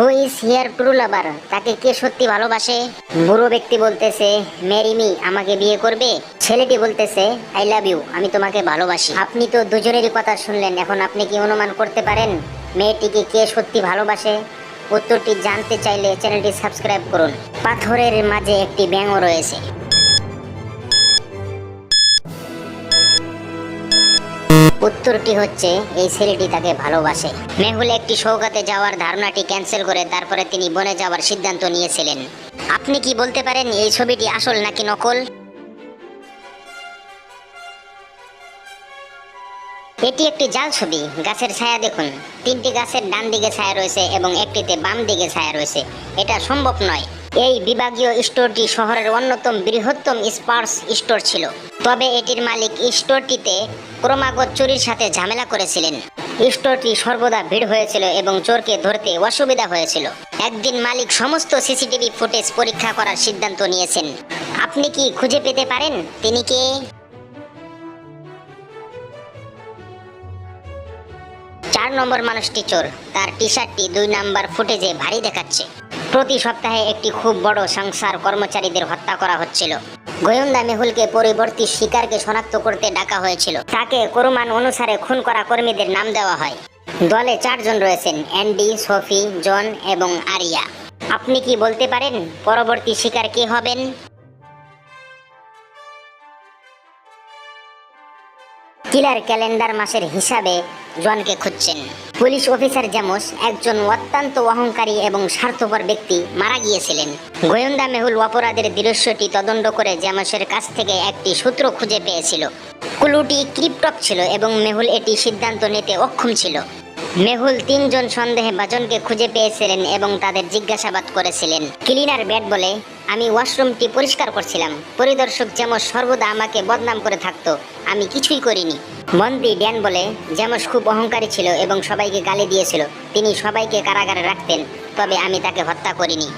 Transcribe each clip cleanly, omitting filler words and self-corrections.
Who is here true লাভার? তাকে কে সত্যি ভালোবাসে? বুড়ো ব্যক্তি বলতেছে ম্যারি মি, আমাকে বিয়ে করবে? ছেলেটি বলতেছে আই লাভ ইউ, আমি তোমাকে ভালোবাসি। আপনি তো দুজনেরই কথা শুনলেন, এখন আপনি কি অনুমান করতে পারেন মেয়েটিকে কে সত্যি ভালোবাসে? উত্তরটি জানতে চাইলে চ্যানেলটি সাবস্ক্রাইব করুন। পাথরের মাঝে একটি ব্যাঙও রয়েছে। উত্তরটি হচ্ছে এই ছেলেটি তাকে ভালোবাসে। মেহুল একটি সৌগাতে যাওয়ার ধারণাটি ক্যান্সেল করে তারপরে তিনি বনে যাওয়ার সিদ্ধান্ত নিয়েছিলেন। আপনি কি বলতে পারেন এই ছবিটি আসল নাকি নকল? এটি একটি জাল ছবি। গাছের ছায়া দেখুন, তিনটি গাছের ডান দিকে ছায়া রয়েছে এবং একটিতে বাম দিকে ছায়া রয়েছে। এটা সম্ভব নয়। এই বিভাগীয় স্টোরটি শহরের অন্যতম বৃহত্তম স্পার্স স্টোর ছিল, তবে এটির মালিক স্টোরটিতে ক্রমাগত চুরির সাথে ঝামেলা করেছিলেন। স্টোরটি সর্বদা ভিড় হয়েছিল এবং চোরকে ধরতে অসুবিধা হয়েছিল। একদিন মালিক সমস্ত সিসিটিভি ফুটেজ পরীক্ষা করার সিদ্ধান্ত নিয়েছেন। আপনি কি খুঁজে পেতে পারেন তিনি কে? 4 নম্বর মানুষটি চোর। তার টি শার্টটি 2 নাম্বার ফুটেজে ভারী দেখাচ্ছে। প্রতি সপ্তাহে একটি খুব বড় সংসার কর্মচারীদের হত্যা করা হচ্ছিল। গোয়েন্দা মেহুলকে পরবর্তী শিকারকে শনাক্ত করতে ডাকা হয়েছিল। তাকে অনুমান অনুসারে খুন করা কর্মীদের নাম দেওয়া হয়। দলে 4 জন রয়েছেন, অ্যান্ডি, সোফি, জন এবং আরিয়া। আপনি কি বলতে পারেন পরবর্তী শিকার কে হবেন? কিলার ক্যালেন্ডার মাসের হিসাবে জনকে খুঁজছেন। পুলিশ অফিসার জেমস, একজন অত্যন্ত অহংকারী এবং স্বার্থপর ব্যক্তি, মারা গিয়েছিলেন। গোয়েন্দা মেহুল অপরাধের দৃশ্যটি তদন্ত করে জেমসের কাছ থেকে একটি সূত্র খুঁজে পেয়েছিল। ক্লুটি ক্রিপ্টক ছিল এবং মেহুল এটি সিদ্ধান্ত নিতে অক্ষম ছিল। মেহুল 3 জন সন্দেহভাজনকে খুঁজে পেয়েছিলেন এবং তাদের জিজ্ঞাসাবাদ করেছিলেন। ক্লিনার ব্যাট বলে, আমি ওয়াশরুমটি পরিষ্কার করছিলাম। পরিদর্শক জেমস সর্বদা আমাকে বদনাম করে থাকতো, আমি কিছুই করিনি। মন্ত্রী ড্যান বলে, জেমস খুব অহংকারী ছিল এবং সবাইকে গালি দিয়েছিল। তিনি সবাইকে কারাগারে রাখতেন, তবে আমি তাকে হত্যা করিনি।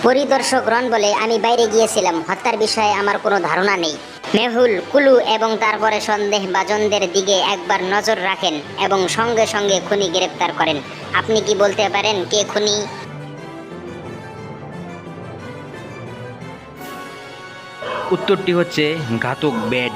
পরিদর্শক রন বলে, আমি বাইরে গিয়েছিলাম, হত্যার বিষয়ে আমার কোনো ধারণা নেই। মেহুল কুলু এবং তারপরে সন্দেহভাজনদের দিকে একবার নজর রাখেন এবং সঙ্গে সঙ্গে খুনি গ্রেপ্তার করেন। আপনি কি বলতে পারেন কে খুনি? উত্তরটি হচ্ছে ঘাতক ব্যাট।